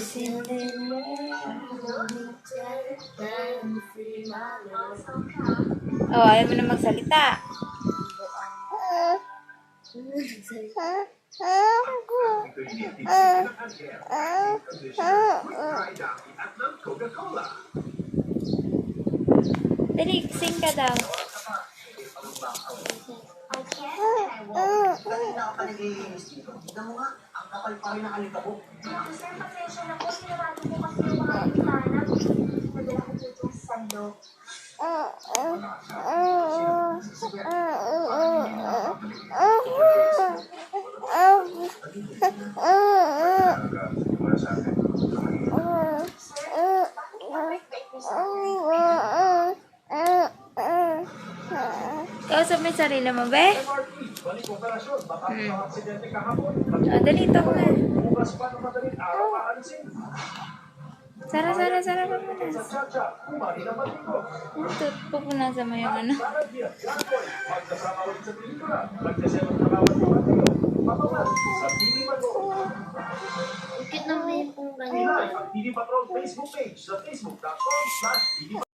Oh, ayaw mo na magsalita. Dali, sing ka daw. Ang kapal pa rin nakalita ko. Sir, pasensya na po. Sinarado po kasi yung mga bintana. Nadala ko po itong sando. Kausap mo yung sarili mo, be? Balik operasyon, baka ang aksidente kahapon. Dali, talk na. Bukas pa ng madaling araw maalisin. Sara ka muna. Sa Chacha, kumari na maliko. Pupunasan mo yung ano. Sarabia, Lancoy, magkasama ulit sa pelikula. Magkasemang nakawat ng matilo. Papawan, sa TV Patrol. Ikit na may pong ganito. Live ang TV Patrol Facebook page sa facebook.com/TV